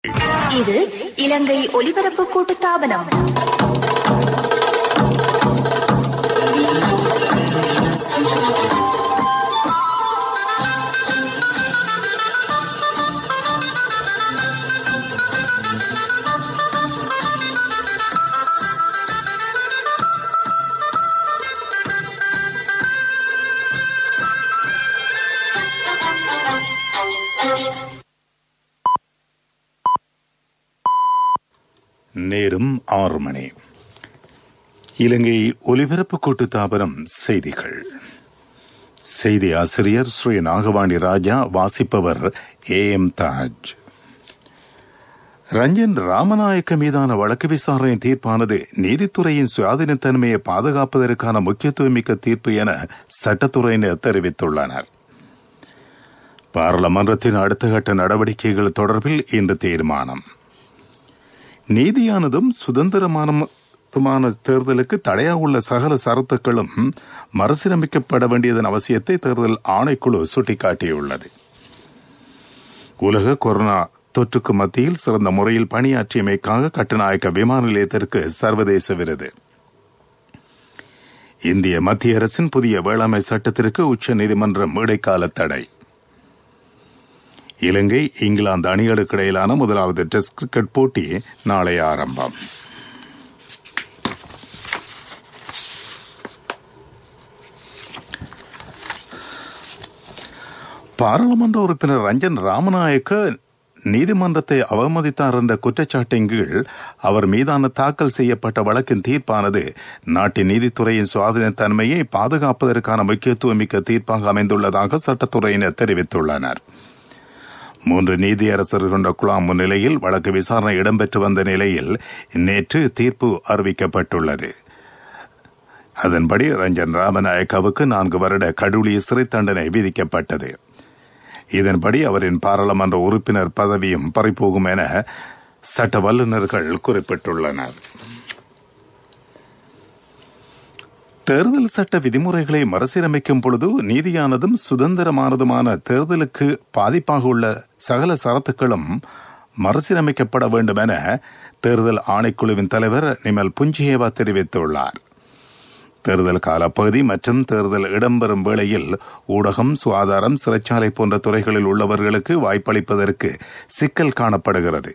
இது இலங்கை ஒலிபரப்பு கூட்டுத்தாபனம். நேரம் 6 மணி. இலங்கை ஒலிபரப்பு கூட்டுத்தாபனம் செய்திகள். செய்தி ஆசிரியர் ஸ்ரீ நாகவாணி ராஜா. வாசிப்பவர் AM தாஜ். ரஞ்சன் ராமநாயக்க மீதான வழக்கு விசாரணை தீர்ப்பானது நீதித்துறையின் சுயாதீனத்தன்மையை பாதுகாப்பதற்கான முக்கியத்துவமிக்க தீர்ப்பு என சட்டத்துறையினர் தெரிவித்துள்ளனர். பாராளுமன்றத்தின் அடுத்த கட்ட நடவடிக்கைகள் தொடர்பில் இன்று தீர்மானம். நீதியானதும் சுதந்திரமான தேர்தலுக்கு தடையாக உள்ள சகல சரத்துக்களும் மறுசீரமைக்கப்பட வேண்டியதன் அவசியத்தை தேர்தல் ஆணைக்குழு சுட்டிக்காட்டியுள்ளது. உலக கொரோனா தொற்றுக்கு மத்தியில் சிறந்த முறையில் பணியாற்றியமைக்காக கட்டுநாயக்க விமான நிலையத்திற்கு சர்வதேச விருது. இந்திய மத்திய அரசின் புதிய வேளாண்மை சட்டத்திற்கு உச்ச நீதிமன்றம் இடைக்கால தடை. இலங்கை இங்கிலாந்து அணிகளுக்கு இடையிலான முதலாவது டெஸ்ட் கிரிக்கெட் போட்டி நாளை ஆரம்பம். பாராளுமன்ற உறுப்பினர் ரஞ்சன் ராமநாயக்க நீதிமன்றத்தை அவமதித்தார் என்ற குற்றச்சாட்டின் கீழ் அவர் மீதான தாக்கல் செய்யப்பட்ட வழக்கின் தீர்ப்பானது நாட்டின் நீதித்துறையின் சுயாதீனத்தன்மையை பாதுகாப்பதற்கான முக்கியத்துவமிக்க தீர்ப்பாக அமைந்துள்ளதாக சட்டத்துறையினர் தெரிவித்துள்ளனர். 3 நீதியரசர்கள் கொண்ட குழாம் முன்னிலையில் வழக்கு விசாரணை இடம்பெற்று வந்த நிலையில் நேற்று தீர்ப்பு அறிவிக்கப்பட்டுள்ளது. அதன்படி ரஞ்சன் ராமநாயக்கவுக்கு 4 வருட கடூழிய சிறை தண்டனை விதிக்கப்பட்டது. இதன்படி அவரின் பாராளுமன்ற உறுப்பினர் பதவியும் பறிபோகும் என சட்ட வல்லுநர்கள் குறிப்பிட்டுள்ளனர். தேர்தல் சட்ட விதிமுறைகளை மறுசீரமைக்கும் பொழுது நீதியானதும் சுதந்திரமானதுமான தேர்தலுக்கு பாதிப்பாக உள்ள சகல சரத்துக்களும் மறுசீரமைக்கப்பட வேண்டும் என தேர்தல் ஆணைக்குழுவின் தலைவர் நிமல் புஞ்சியேவா தெரிவித்துள்ளார். தேர்தல் காலப்பகுதி மற்றும் தேர்தல் இடம்பெறும் வேளையில் ஊடகம், சுகாதாரம், சிறைச்சாலை போன்ற துறைகளில் உள்ளவர்களுக்கு வாய்ப்பளிப்பதற்கு சிக்கல் காணப்படுகிறது.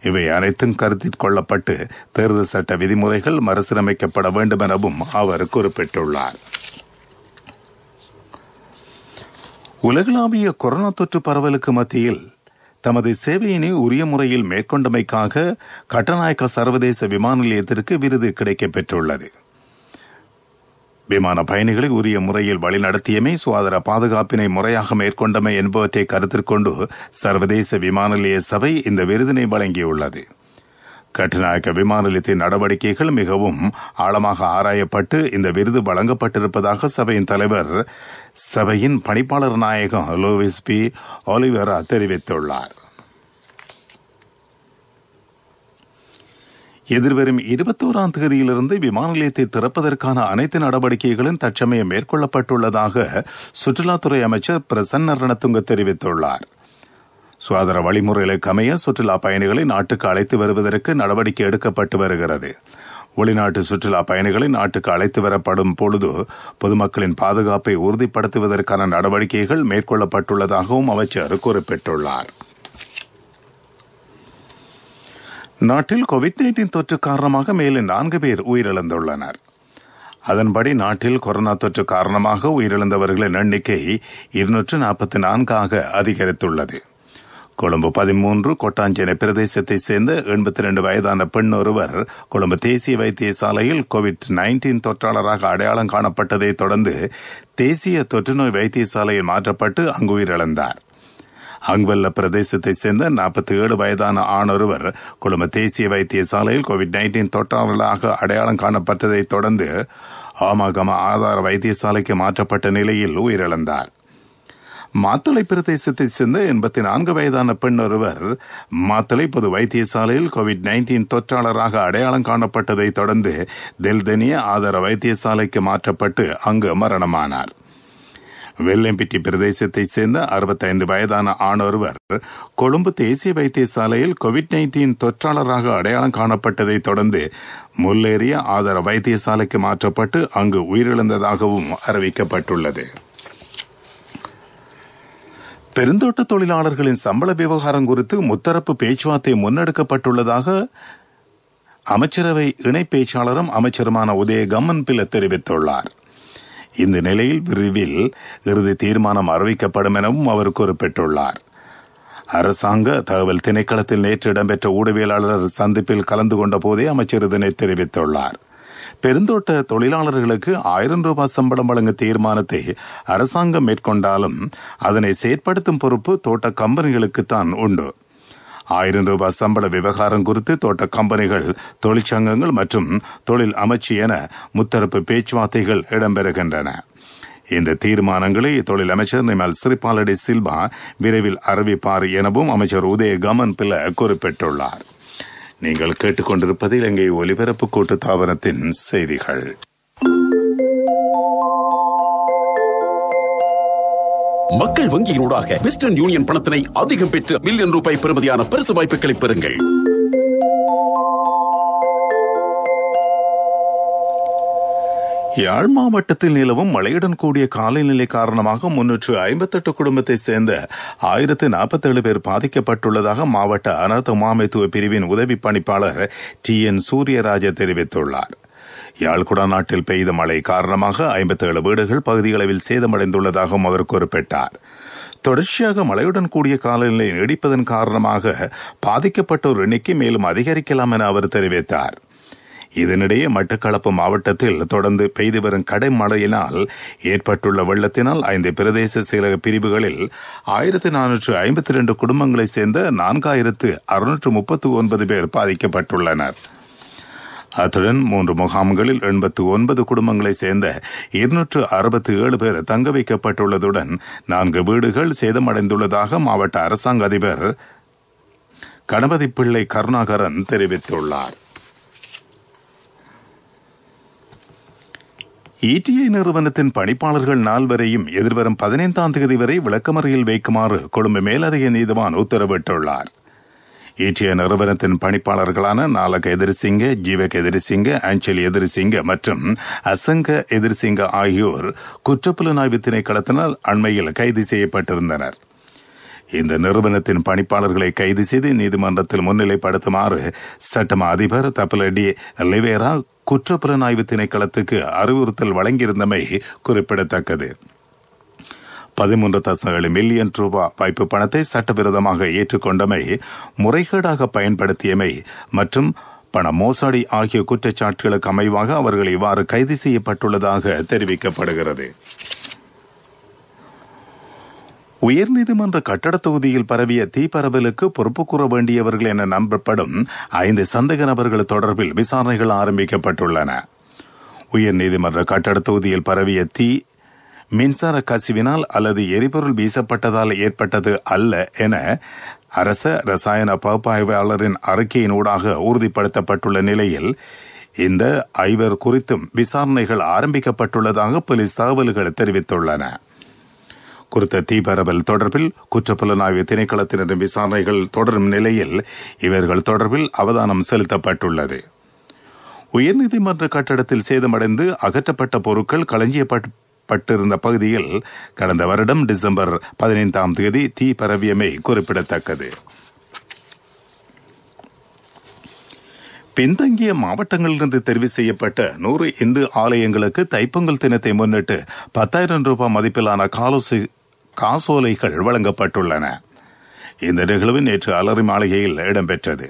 இவை அனைத்தும் கருத்தில் கொள்ளப்பட்டு தேர்தல் சட்ட விதிமுறைகள் மறுசீரமைக்கப்பட வேண்டும் எனவும் அவர் குறிப்பிட்டுள்ளார். உலகளாவிய கொரோனா தொற்று பரவலுக்கு மத்தியில் தமது சேவையினை உரிய முறையில் மேற்கொண்டமைக்காக கட்டுநாயக்க சர்வதேச விமான நிலையத்திற்கு விருது கிடைக்கப்பெற்றுள்ளது. விமான பயணிகளை உரிய முறையில் வழிநடத்தியமை, சுகாதார பாதுகாப்பினை முறையாக மேற்கொண்டமை என்பவற்றை கருத்தில் கொண்டு சர்வதேச விமான நிலைய சபை இந்த விருதினை வழங்கியுள்ளது. கட்டுநாயக்க விமான நிலையத்தின் நடவடிக்கைகள் மிகவும் ஆழமாக ஆராயப்பட்டு இந்த விருது வழங்கப்பட்டிருப்பதாக சபையின் தலைவர், சபையின் பணிப்பாளர் நாயகம் லூயிஸ் பி ஒலிவேரா தெரிவித்துள்ளார். எதிர்வரும் 21ஆம் தேதியிலிருந்து விமான நிலையத்தை திறப்பதற்கான அனைத்து நடவடிக்கைகளும் தற்சமயம் மேற்கொள்ளப்பட்டுள்ளதாக சுற்றுலாத்துறை அமைச்சர் பிரசன்ன ரணதுங்க தெரிவித்துள்ளார். சுகாதார வழிமுறைகளுக்கு அமைய சுற்றுலா பயணிகளை நாட்டுக்கு அழைத்து வருவதற்கு நடவடிக்கை எடுக்கப்பட்டு வருகிறது. வெளிநாட்டு சுற்றுலா பயணிகளை நாட்டுக்கு அழைத்து வரப்படும் பொழுது பொதுமக்களின் பாதுகாப்பை உறுதிப்படுத்துவதற்கான நடவடிக்கைகள் மேற்கொள்ளப்பட்டுள்ளதாகவும் அமைச்சர் குறிப்பிட்டுள்ளார். நாட்டில் COVID-19 தொற்று காரணமாக மேலும் 4 பேர் உயிரிழந்துள்ளனர். அதன்படி நாட்டில் கொரோனா தொற்று காரணமாக உயிரிழந்தவர்களின் எண்ணிக்கை 244 அதிகரித்துள்ளது. கொழும்பு 13, கொட்டாஞ்சேனை பிரதேசத்தைச் சேர்ந்த 82 வயதான பெண் ஒருவர் கொழும்பு தேசிய வைத்தியசாலையில் COVID-19 தொற்றாளராக அடையாளம் காணப்பட்டதை தொடர்ந்து தேசிய தொற்றுநோய் வைத்தியசாலையில் மாற்றப்பட்டு அங்கு உயிரிழந்தார். அங்வல்ல பிரதேசத்தைச் சேர்ந்த 47 வயதான ஆணொருவர் கொழும்பு தேசிய வைத்தியசாலையில் COVID-19 தொற்றாளராக அடையாளம் காணப்பட்டதை தொடர்ந்து ஆமாகம ஆதார வைத்தியசாலைக்கு மாற்றப்பட்ட நிலையில் உயிரிழந்தார். மாத்தளை பிரதேசத்தைச் சேர்ந்த 84 வயதான பெண் ஒருவர் மாத்தளை பொது வைத்தியசாலையில் COVID-19 தொற்றாளராக அடையாளம் காணப்பட்டதை தொடர்ந்து தெல்தெனிய ஆதார வைத்தியசாலைக்கு மாற்றப்பட்டு அங்கு மரணமானார். வெள்ளம்பிட்டி பிரதேசத்தைச் சேர்ந்த 65 வயதான ஆணொருவர் கொழும்பு தேசிய வைத்தியசாலையில் COVID-19 தொற்றாளராக அடையாளம் காணப்பட்டதைத் தொடர்ந்து முல்லேறிய ஆதார வைத்தியசாலைக்கு மாற்றப்பட்டு அங்கு உயிரிழந்ததாகவும் அறிவிக்கப்பட்டுள்ளது. பெருந்தோட்ட தொழிலாளர்களின் சம்பள விவகாரம் குறித்து முத்தரப்பு பேச்சுவார்த்தை முன்னெடுக்கப்பட்டுள்ளதாக அமைச்சரவை இணை பேச்சாளரும் அமைச்சருமான உதய கம்மன்பில தெரிவித்துள்ளார். இந்த நிலையில் விரைவில் இறுதி தீர்மானம் அறிவிக்கப்படும் எனவும் அவர் குறிப்பிட்டுள்ளார். அரசாங்க தகவல் திணைக்களத்தில் நேற்று இடம்பெற்ற ஊடகவியலாளர் சந்திப்பில் கலந்து கொண்ட போதே அமைச்சர் இதனை தெரிவித்துள்ளார். பெருந்தோட்ட தொழிலாளர்களுக்கு 1000 ரூபாய் சம்பளம் வழங்க தீர்மானத்தை அரசாங்கம் மேற்கொண்டாலும் அதனை செயற்படுத்தும் பொறுப்பு தோட்ட கம்பெனிகளுக்குத்தான் உண்டு. 1000 ரூபாய் சம்பள விவகாரம் குறித்து தோட்ட கம்பெனிகள், தொழிற்சங்கங்கள் மற்றும் தொழில் அமைச்சு என முத்தரப்பு பேச்சுவார்த்தைகள் இடம்பெறுகின்றன. இந்த தீர்மானங்களை தொழில் அமைச்சர் நிமல் சிறிபாலடி சில்வா விரைவில் அறிவிப்பார் எனவும் அமைச்சர் உதய கமன் பில குறிப்பிட்டுள்ளார். நீங்கள் கேட்டுக்கொண்டிருப்பது இலங்கை ஒலிபரப்பு கூட்டுத்தாபனத்தின் செய்திகள். மக்கள் வங்கியினூடாக வெஸ்டர்ன் யூனியன் பணத்தினை அதிகம் பெற்று மில்லியன் ரூபாய் பெறுமதியான பரிசு வாய்ப்புகளை பெறுங்கள். யாழ் மாவட்டத்தில் நிலவும் மழையுடன் கூடிய காலநிலை காரணமாக 358 குடும்பத்தை சேர்ந்த 1047 பேர் பாதிக்கப்பட்டுள்ளதாக மாவட்ட அனர்த்த முகாமைத்துவ பிரிவின் உதவி பணிப்பாளர் TN சூரியராஜ தெரிவித்துள்ளார். யாழ் குடாநாட்டில் பெய்த மழை காரணமாக 57 வீடுகள் பகுதியளவில் சேதமடைந்துள்ளதாகவும் அவர் குறிப்பிட்டார். தொடர்ச்சியாக மழையுடன் கூடிய காலநிலை நீடிப்பதன் காரணமாக பாதிக்கப்பட்டோர் எண்ணிக்கை மேலும் அதிகரிக்கலாம் என அவர் தெரிவித்தார். இதனிடையே மட்டக்களப்பு மாவட்டத்தில் தொடர்ந்து பெய்து வரும் கடைமழையினால் ஏற்பட்டுள்ள வெள்ளத்தினால் 5 பிரதேச செயலக பிரிவுகளில் 1452 குடும்பங்களைச் சேர்ந்த 4639 பேர் பாதிக்கப்பட்டுள்ளனர். அத்துடன் 3 முகாம்களில் 89 குடும்பங்களைச் சேர்ந்த 267 பேர் தங்க வைக்கப்பட்டுள்ளதுடன் 4 வீடுகள் சேதமடைந்துள்ளதாக மாவட்ட அரசாங்க அதிபர் கணபதி பிள்ளை கருணாகரன் தெரிவித்துள்ளார். ETA நிறுவனத்தின் பணிப்பாளர்கள் நால்வரையும் எதிர்வரும் 15ஆம் தேதி வரை விளக்கமறியல் வைக்குமாறு கொழும்பு மேலதிக நீதிவான் உத்தரவிட்டுள்ளார். ETA நிறுவனத்தின் பணிப்பாளர்களான நாலக எதிர்சிங்க, ஜீவக் எதிர்சிங்க, அஞ்சலி எதிர்சிங்க மற்றும் அசங்க எதிர்சிங்க ஆகியோர் குற்றப்புலனாய்வு திணைக்களத்தினால் அண்மையில் கைது செய்யப்பட்டிருந்தனர். இந்த நிறுவனத்தின் பணிப்பாளர்களை கைது செய்து நீதிமன்றத்தில் முன்னிலைப்படுத்துமாறு சட்டமா அதிபர் தப்பலடி லிவேரா குற்றப்புலனாய்வு திணைக்களத்துக்கு அறிவுறுத்தல் வழங்கியிருந்தமை குறிப்பிடத்தக்கது. 13.7 மில்லியன் ரூபாய் வைப்பு பணத்தை சட்டவிரோதமாக ஏற்றுக்கொண்டமை, முறைகேடாக பயன்படுத்தியமை மற்றும் பண மோசடி ஆகிய குற்றச்சாட்டுகளுக்கு அமைவாக அவர்கள் இவ்வாறு கைது செய்யப்பட்டுள்ளதாக தெரிவிக்கப்படுகிறது. உயர்நீதிமன்ற கட்டட தொகுதியில் பரவிய தீப்பரவலுக்கு பொறுப்பு கூற வேண்டியவர்கள் என நம்பப்படும் 5 சந்தேக நபர்கள் தொடர்பில் விசாரணைகள் ஆரம்பிக்கப்பட்டுள்ளன. உயர்நீதிமன்ற கட்டட தொகுதியில் பரவிய தீ மின்சார கசிவினால் அல்லது எரிபொருள் வீசப்பட்டதால் ஏற்பட்டது அல்ல என அரச ரசாயன பகுப்பாய்வாளரின் அறிக்கையினூடாக உறுதிப்படுத்தப்பட்டுள்ள நிலையில் இந்த 5 குறித்தும் விசாரணைகள் ஆரம்பிக்கப்பட்டுள்ளதாக போலீஸ் தகவல்கள் தெரிவித்துள்ளன. குறித்த தீப்பரவல் தொடர்பில் குற்றப்புலனாய்வு திணைக்களத்தினரின் விசாரணைகள் தொடரும் நிலையில் இவர்கள் தொடர்பில் அவதானம் செலுத்தப்பட்டுள்ளது. உயர்நீதிமன்ற கட்டடத்தில் சேதமடைந்து அகற்றப்பட்ட பொருட்கள் களஞ்சியப்பட்டிருந்த பகுதியில் கடந்த வருடம் டிசம்பர் 15ஆம் தேதி தீ பரவியமை குறிப்பிடத்தக்கது. பின்தங்கிய மாவட்டங்களிலிருந்து தெரிவு செய்யப்பட்ட 100 இந்து ஆலயங்களுக்கு தைப்பொங்கல் தினத்தை முன்னிட்டு 10,000 ரூபாய் மதிப்பிலான காசோலைகள் வழங்கப்பட்டுள்ளன. இந்த நிகழ்வு நேற்று அலரி மாளிகையில் இடம்பெற்றது.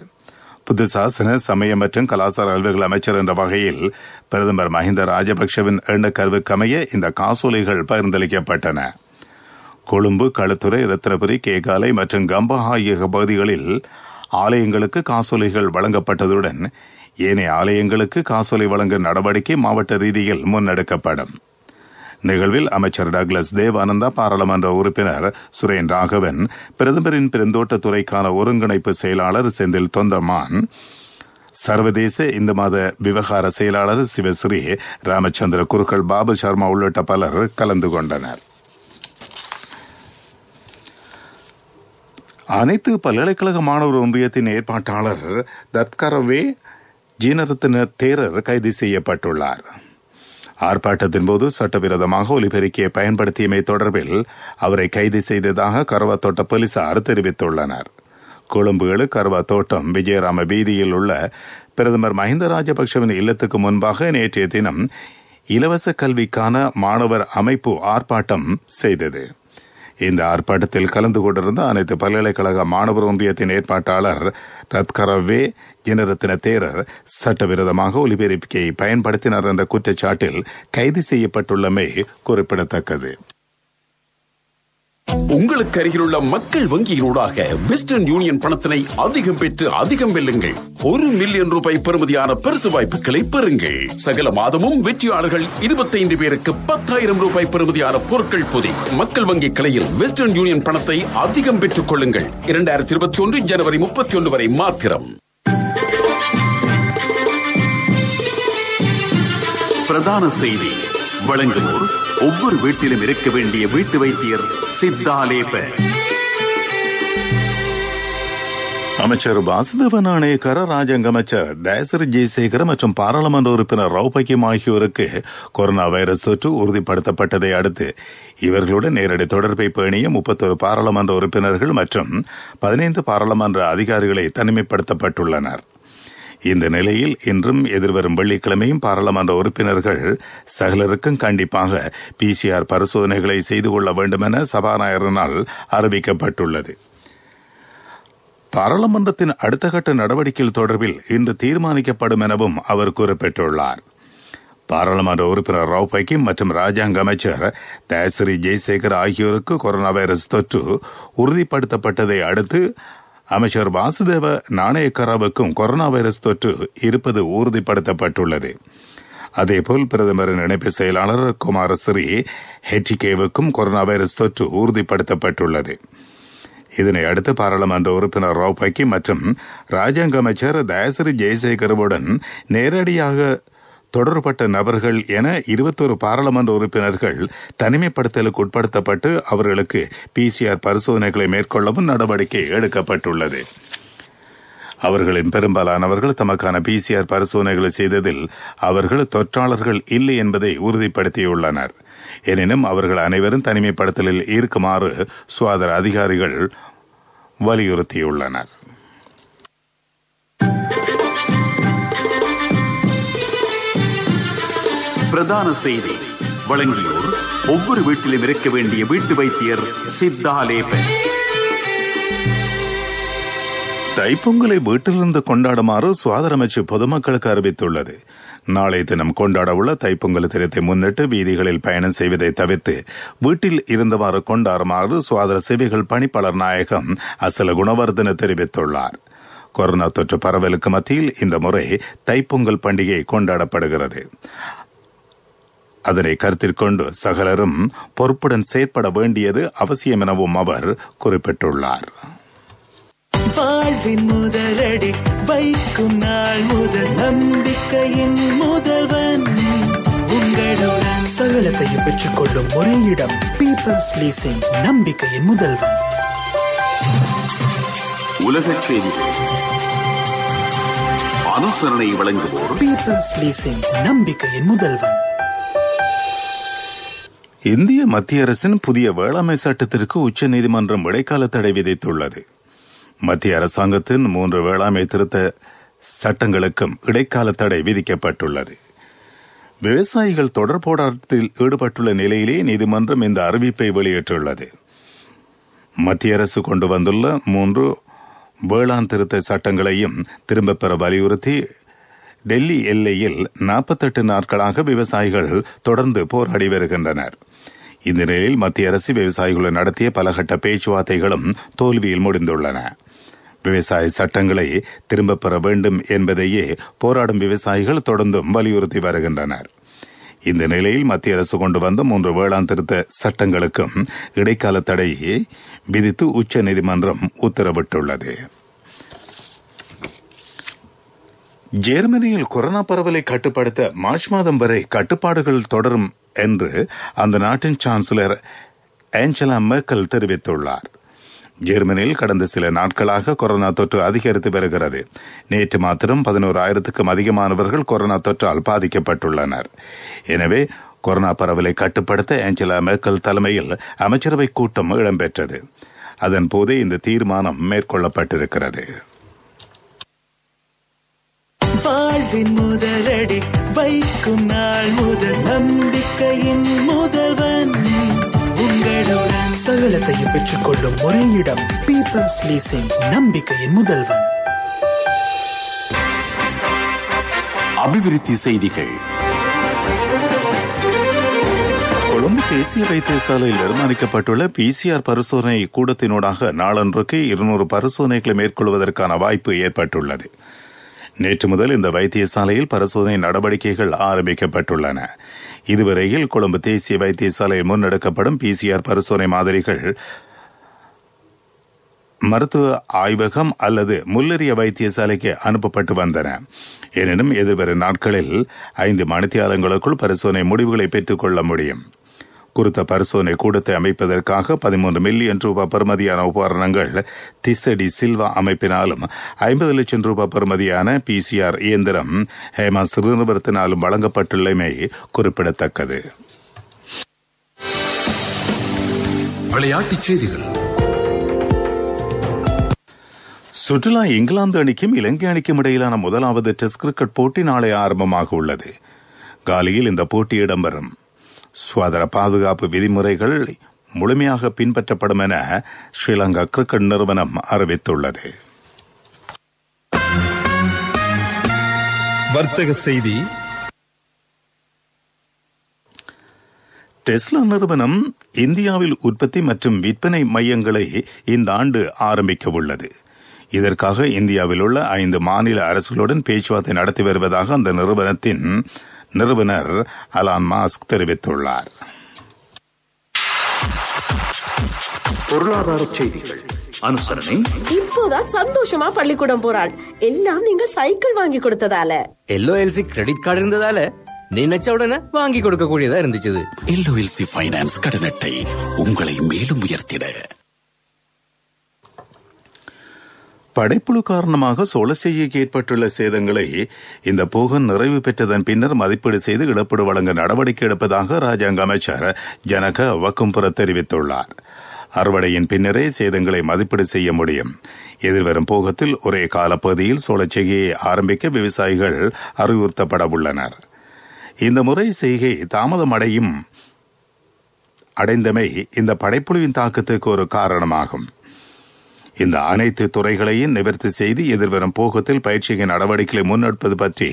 புது சாசன சமய மற்றும் கலாச்சார அலுவல்கள் அமைச்சர் என்ற வகையில் பிரதமர் மஹிந்த ராஜபக்சவின் எண்ணக்கருவுக்கமைய இந்த காசோலைகள் பகிர்ந்தளிக்கப்பட்டன. கொழும்பு, களுத்துறை, ரத்தினபுரி, கேகாலை மற்றும் கம்பா ஆகிய பகுதிகளில் ஆலயங்களுக்கு காசோலைகள் வழங்கப்பட்டதுடன் ஏனைய ஆலயங்களுக்கு காசோலை வழங்கும் நடவடிக்கை மாவட்ட ரீதியில் முன்னெடுக்கப்படும். நிகழ்வில் அமைச்சர் டக்ளஸ் தேவானந்தா, பாராளுமன்ற உறுப்பினர் சுரேன் ராகவன், பிரதமரின் பெருந்தோட்ட துறைக்கான ஒருங்கிணைப்பு செயலாளர் செந்தில் தொந்தமான், சர்வதேச இந்து மத விவகார செயலாளர் சிவஸ்ரீ ராமச்சந்திர குருக்கள், பாபு சர்மா உள்ளிட்ட பலர் கலந்து கொண்டனர். அனைத்து பல்கலைக்கழக மாணவர் ஒன்றியத்தின் ஏற்பாட்டாளர் தத்கரவே ஜீனரத்ன தேரர் கைது செய்யப்பட்டுள்ளார். ஆர்ப்பாட்டத்தின் போது சட்டவிரோதமாக ஒலிபெருக்கியை பயன்படுத்தியமை தொடர்பில் அவரை கைது செய்ததாக கருவாத்தோட்ட போலீசார் தெரிவித்துள்ளனர். கொழும்பு 7 கருவாத்தோட்டம் விஜயராம வீதியில் உள்ள பிரதமர் மஹிந்த ராஜபக்சவின் இல்லத்துக்கு முன்பாக நேற்றைய தினம் இலவச கல்விக்கான மாணவர் அமைப்பு ஆர்ப்பாட்டம் செய்தது. இந்த ஆர்ப்பாட்டத்தில் கலந்து கொண்டிருந்த அனைத்து பல்கலைக்கழக மாணவர் ஒன்றியத்தின் ஏற்பாட்டாளர் ரத்கரவே ஜீனரத்ன தேரர் சட்டவிரோதமாக ஒலிபெருக்கியை பயன்படுத்தினார் என்ற குற்றச்சாட்டில் கைது செய்யப்பட்டுள்ளமை குறிப்பிடத்தக்கது. உங்களுக்கு அருகிலுள்ள மக்கள் வங்கியினூடாக வெஸ்டர்ன் யூனியன் பணத்தினை அதிகம் பெற்று அதிகம் வெல்லுங்கள். 1 மில்லியன் ரூபாய் பெறுமதியான பரிசு வாய்ப்புகளை பெறுங்கள். சகல மாதமும் வெற்றியாளர்கள் 25 பேருக்கு 10,000 ரூபாய் பெறுமதியான பொருட்கள் பொதி. மக்கள் வங்கி கிளையில் வெஸ்டர்ன் யூனியன் பணத்தை அதிகம் பெற்றுக் கொள்ளுங்கள். 2021 ஜனவரி 31 வரை மாத்திரம். பிரதான செய்தி வழங்குவோர் ஒவ்வொரு வீட்டிலும் இருக்க வேண்டிய வீட்டு வைத்தியர் சித்தாலேப. அமைச்சர் வாசுதேவ நாணயக்கார, ராஜாங்க அமைச்சர் தயசிரி ஜெயசேகர மற்றும் பாராளுமன்ற உறுப்பினர் ரவுபக்கிம் ஆகியோருக்கு கொரோனா வைரஸ் தொற்று உறுதிப்படுத்தப்பட்டதை அடுத்து இவர்களுடன் நேரடி தொடர்பை பேணிய 31 பாராளுமன்ற உறுப்பினர்கள் மற்றும் 15 பாராளுமன்ற அதிகாரிகளை தனிமைப்படுத்தப்பட்டுள்ளனர். இந்த நிலையில் இன்றும் எதிர்வரும் வெள்ளிக்கிழமையும் பாராளுமன்ற உறுப்பினர்கள் சகலருக்கும் கண்டிப்பாக PCR பரிசோதனைகளை செய்து கொள்ள வேண்டும் என சபாநாயகரினால் அறிவிக்கப்பட்டுள்ளது. பாராளுமன்றத்தின் அடுத்த கட்ட நடவடிக்கைகள் தொடர்பில் இன்று தீர்மானிக்கப்படும் எனவும் அவர் குறிப்பிட்டுள்ளார். பாராளுமன்ற உறுப்பினர் ரவுபக்கிம் மற்றும் ராஜாங்க அமைச்சர் தயசிரி ஜெயசேகர் ஆகியோருக்கு கொரோனா வைரஸ் தொற்று உறுதிப்படுத்தப்பட்டதை அடுத்து அமைச்சர் வாசுதேவ நாணயக்காராவுக்கும் கொரோனா வைரஸ் தொற்று இருப்பது உறுதிப்படுத்தப்பட்டுள்ளது. அதேபோல் பிரதமரின் இணைப்பு செயலாளர் குமாரஸ்ரீ ஹெட்டிகேவுக்கும் கொரோனா வைரஸ் தொற்று உறுதிப்படுத்தப்பட்டுள்ளது. இதனை அடுத்து பாராளுமன்ற உறுப்பினர் ரவுபக்கிம் மற்றும் ராஜாங்க அமைச்சர் தயசிரி ஜெயசேகருடன் நேரடியாக தொடர்பட்ட நபர்கள் என 21 பாராளுமன்ற உறுப்பினர்கள் தனிமைப்படுத்தலுக்கு உட்படுத்தப்பட்டு அவர்களுக்கு PCR பரிசோதனைகளை மேற்கொள்ளவும் நடவடிக்கை எடுக்கப்பட்டுள்ளது. அவர்களின் பெரும்பாலானவர்கள் தமக்கான PCR பரிசோதனைகளை செய்ததில் அவர்கள் தொற்றாளர்கள் இல்லை என்பதை உறுதிப்படுத்தியுள்ளனர். எனினும் அவர்கள் அனைவரும் தனிமைப்படுத்தலில் இருக்குமாறு சுகாதார அதிகாரிகள் வலியுறுத்தியுள்ளனர். பிரதான செய்தி வழங்கியோர் ஒவ்வொரு வீட்டிலும் இருக்க வேண்டிய வீட்டு வைத்தியர் சித்தாலேப. தைப்பொங்கலை வீட்டிலிருந்து கொண்டாடுமாறு சுகாதார அமைச்சு பொதுமக்களுக்கு அறிவித்துள்ளது. நாளை தினம் கொண்டாடவுள்ள தைப்பொங்கல் தினத்தை முன்னிட்டு வீதிகளில் பயணம் செய்வதை தவிர்த்து வீட்டில் இருந்தவாறு கொண்டாடுமாறு சுகாதார சேவைகள் பணிப்பாளர் நாயகம் அசல குணவர்தன தெரிவித்துள்ளார். கொரோனா தொற்று பரவலுக்கு மத்தியில் இந்த முறை தைப்பொங்கல் பண்டிகை கொண்டாடப்படுகிறது. அதனை கருத்தில் கொண்டு சகலரும் பொறுப்புடன் செயற்பட வேண்டியது அவசியம் எனவும் அவர் குறிப்பிட்டுள்ளார். வாழ்வின் முதலடி வைக்கும் நாள் முதல் நம்பிக்கையின் முதல்வன் உங்களுடன் சகலத்தையும் பெற்றுக் கொள்ளும் ஒரே இடம் பீப்பிள்ஸ் லீசிங், நம்பிக்கையின் முதல்வன். உலக செய்திகள் அனுசரணை வழங்குவோர் பீப்பிள்ஸ் லீசிங், நம்பிக்கையின் முதல்வன். இந்திய மத்திய அரசின் புதிய வேளாண்மை சட்டத்திற்கு உச்சநீதிமன்றம் இடைக்கால தடை விதித்துள்ளது. மத்திய அரசாங்கத்தின் 3 வேளாண்மை திருத்த சட்டங்களுக்கும் இடைக்கால தடை விதிக்கப்பட்டுள்ளது. விவசாயிகள் தொடர் போராட்டத்தில் ஈடுபட்டுள்ள நிலையிலே நீதிமன்றம் இந்த அறிவிப்பை வெளியிட்டுள்ளது. மத்திய அரசு கொண்டு வந்துள்ள 3 வேளாண் திருத்த சட்டங்களையும் திரும்பப் பெற வலியுறுத்தி டெல்லி எல்லையில் 48 நாட்களாக விவசாயிகள் தொடர்ந்து போராடி வருகின்றனர். இந்த நிலையில் மத்திய அரசு விவசாயிகளுடன் நடத்திய பலகட்ட பேச்சுவார்த்தைகளும் தோல்வியில் முடிந்துள்ளன. விவசாய சட்டங்களை திரும்பப் பெற வேண்டும் என்பதையே போராடும் விவசாயிகள் தொடர்ந்தும் வலியுறுத்தி வருகின்றனர். இந்த நிலையில் மத்திய அரசு கொண்டு வந்த 3 வேளாண் திருத்த சட்டங்களுக்கும் இடைக்கால தடையை விதித்து உச்சநீதிமன்றம் உத்தரவிட்டுள்ளது. ஜெர்மனியில் கொரோனா பரவலை கட்டுப்படுத்த மார்ச் மாதம் வரை கட்டுப்பாடுகள் தொடரும் என்று அந்த நாட்டின் சான்சலர் ஏஞ்சலா மெர்க்கல் தெரிவித்துள்ளார். ஜெர்மனியில் கடந்த சில நாட்களாக கொரோனா தொற்று அதிகரித்து வருகிறது. நேற்று மாத்திரம் 11,000க்கும் அதிகமானவர்கள் கொரோனா தொற்றால் பாதிக்கப்பட்டுள்ளனர். எனவே கொரோனா பரவலை கட்டுப்படுத்த ஏஞ்சலா மெர்க்கல் தலைமையில் அமைச்சரவை கூட்டம் இடம்பெற்றது. அதன் போதே இந்த தீர்மானம் மேற்கொள்ளப்பட்டிருக்கிறது. வாழ்வின் முதலடி வைக்கும் நாள் முதல் நம்பிக்கையின் முதல்வன் உங்களுடன். சகலத்தையும் பெற்றுக்கொள்ளும் ஒரே இடம் பீப்பிள்ஸ் லீசிங், நம்பிக்கையின் முதல்வன். அபிவிருத்தி செய்திகள். கொழும்பு தேசிய வைத்தியசாலையில் நிர்மாணிக்கப்பட்டுள்ள PCR பரிசோதனை கூடத்தினூடாக நாளொன்றுக்கு 200 பரிசோதனைகளை மேற்கொள்வதற்கான வாய்ப்பு ஏற்பட்டுள்ளது. நேற்று முதல் இந்த வைத்தியசாலையில் பரிசோதனை நடவடிக்கைகள் ஆரம்பிக்கப்பட்டுள்ளன. இதுவரையில் கொழும்பு தேசிய வைத்தியசாலையில் முன்னெடுக்கப்படும் PCR பரிசோதனை மாதிரிகள் மருத்துவ ஆய்வகம் அல்லது முல்லெரிய வைத்தியசாலைக்கு அனுப்பப்பட்டு வந்தன. எனினும் எதிர்வரும் நாட்களில் 5 மணித்தியாலங்களுக்குள் பரிசோதனை முடிவுகளை பெற்றுக்கொள்ள முடியும். குறித்த பரிசோதனை கூடத்தை அமைப்பதற்காக 13 மில்லியன் ரூபாய் பெறுமதியான உபகரணங்கள் திசடி சில்வா அமைப்பினாலும் 50 லட்சம் ரூபாய் பெறுமதியான PCR இயந்திரம் ஹேமாஸ் நிறுவனத்தினாலும் வழங்கப்பட்டுள்ளமை குறிப்பிடத்தக்கது. விளையாட்டுச் செய்திகள். சுற்றுலா இங்கிலாந்து அணிக்கும் இலங்கை அணிக்கும் இடையிலான முதலாவது டெஸ்ட் கிரிக்கெட் போட்டி நாளை ஆரம்பமாக உள்ளது. காலியில் இந்த போட்டி இடம்பெறும். சுகாதார பாதுகாப்பு விதிமுறைகள் முழுமையாக பின்பற்றப்படும் என ஸ்ரீலங்கா கிரிக்கெட் நிறுவனம் அறிவித்துள்ளது. வர்த்தக செய்தி. டெஸ்லா நிறுவனம் இந்தியாவில் உற்பத்தி மற்றும் விற்பனை மையங்களை இந்த ஆண்டு ஆரம்பிக்க உள்ளது. இதற்காக இந்தியாவில் உள்ள 5 மாநில அரசுகளுடன் பேச்சுவார்த்தை நடத்தி வருவதாக அந்த நிறுவனத்தின் நிறுவனர் அலான் மாஸ்க் தெரிவித்துள்ளார். பொருளாதார செய்திகள் அனுசரணை. இப்போதான் சந்தோஷமா பள்ளிக்கூடம் போறாள். எல்லாம் நீங்கள் சைக்கிள் வாங்கி கொடுத்ததால. LOLC கிரெடிட் கார்டு இருந்ததால நினைச்ச உடனே வாங்கி கொடுக்க கூடியதா இருந்துச்சு. LOLC ஃபைனான்ஸ் கடன் அட்டை உங்களை மேலும் உயர்த்திட. படைப்புழு காரணமாக சோளச்செய்கைக்கு ஏற்பட்டுள்ள சேதங்களை இந்த போகம் நிறைவு பெற்றதன் பின்னர் மதிப்பீடு செய்து இழப்பீடு வழங்க நடவடிக்கை எடுப்பதாக ராஜாங்க அமைச்சர் ஜனக வக்கும்புர தெரிவித்துள்ளார். அறுவடையின் பின்னரே சேதங்களை மதிப்பீடு செய்ய முடியும். எதிர்வரும் போகத்தில் ஒரே காலப்பகுதியில் சோளச்செய்கையை ஆரம்பிக்க விவசாயிகள் அறிவுறுத்தப்பட உள்ளனர். இந்த முறை செய்கை தாமதம் அடைந்தமை இந்த படைப்புழுவின் தாக்கத்துக்கு ஒரு காரணமாகும். இந்த அனைத்து துறைகளையும் நிவர்த்தி செய்து எதிர்வரும் போகத்தில் பயிற்சியின் நடவடிக்கைகளை முன்னெடுப்பது பற்றி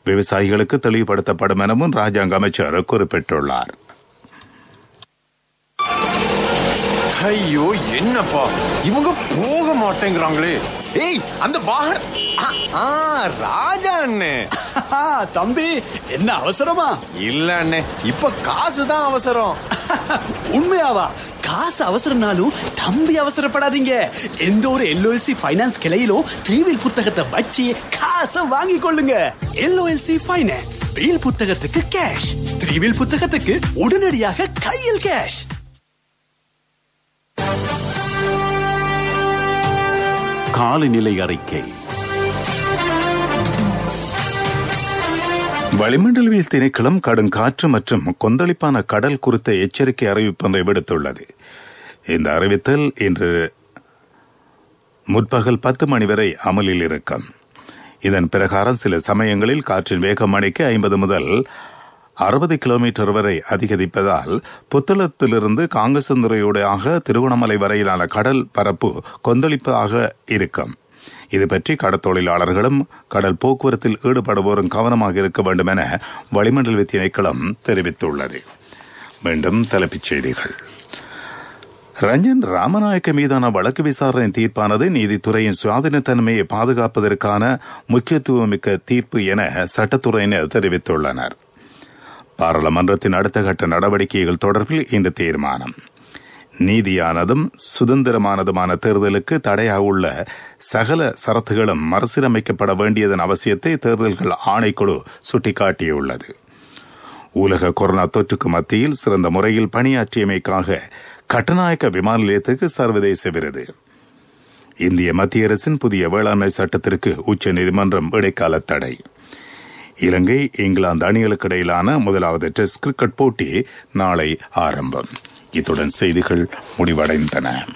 விவசாயிகளுக்கு தெளிவுபடுத்தப்படும் எனவும் ராஜாங்க அமைச்சர் குறிப்பிட்டுள்ளார். ஐயோ என்னப்பா இவங்க போக மாட்டேங்கிறாங்களே. ஏய் அந்த வாகனம் ராஜா அண்ணே. தம்பி என்ன அவசரமா? இல்ல அண்ணே, இப்ப காசு தான் அவசரம். உண்மையாவா? காசு அவசரம்னாலும் தம்பி அவசரப்படாதீங்க. எந்த ஒரு LOLC ஃபைனான்ஸ் கிளையிலும் 3-wheel புத்தகத்தை வச்சு காசை வாங்கி கொள்ளுங்க. LOLC ஃபைனான்ஸ் வீல் புத்தகத்துக்கு கேஷ், 3-wheel புத்தகத்துக்கு உடனடியாக கையில் கேஷ். காலநிலை அறிக்கை. வளிமண்டலவியல் திணைக்களம் கடும் காற்று மற்றும் கொந்தளிப்பான கடல் குறித்த எச்சரிக்கை அறிவிப்பொன்றை விடுத்துள்ளது. இந்த அறிவித்தல் இன்று முற்பகல் 10 மணி வரை அமலில் இருக்கும். இதன் பிரகாரம் சில சமயங்களில் காற்றின் வேகம் மணிக்கு 50 முதல் 60 கிலோமீட்டர் வரை அதிகரிப்பதால் புத்தளத்திலிருந்து காங்கசந்துறையூடாக திருவண்ணாமலை வரையிலான கடல் பரப்பு கொந்தளிப்பதாக இருக்கும். இது பற்றி கடற்தொழிலாளர்களும் கடல் போக்குவரத்தில் ஈடுபடுவோரும் கவனமாக இருக்க வேண்டும் என வளிமண்டல திணைக்களம் தெரிவித்துள்ளது. மீண்டும் தலைப்புச் செய்திகள். ரஞ்சன் ராமநாயக்க மீதான வழக்கு விசாரணை தீர்ப்பானது நீதித்துறையின் சுயாதீனத்தன்மையை பாதுகாப்பதற்கான முக்கியத்துவமிக்க தீர்ப்பு என சட்டத்துறையினர் தெரிவித்துள்ளனர். பாராளுமன்றத்தின் அடுத்த கட்ட நடவடிக்கைகள் தொடர்பில் இந்த தீர்மானம். நீதியானதும் சுதந்திரமானதுமான தேர்தலுக்கு தடையாக உள்ள சகல சரத்துகளும் மறுசீரமைக்கப்பட வேண்டியதன் அவசியத்தை தேர்தல்கள் ஆணைக்குழு சுட்டிக்காட்டியுள்ளது. உலக கொரோனா தொற்றுக்கு மத்தியில் சிறந்த முறையில் பணியாற்றியமைக்காக கட்டநாயக்க விமான நிலையத்துக்கு சர்வதேச விருது. இந்திய மத்திய அரசின் புதிய வேளாண்மை சட்டத்திற்கு உச்சநீதிமன்றம் இடைக்கால தடை. இலங்கை இங்கிலாந்து அணிகளுக்கு இடையிலான முதலாவது டெஸ்ட் கிரிக்கெட் போட்டி நாளை ஆரம்பம். இத்துடன் செய்திகள் முடிவடைந்தன.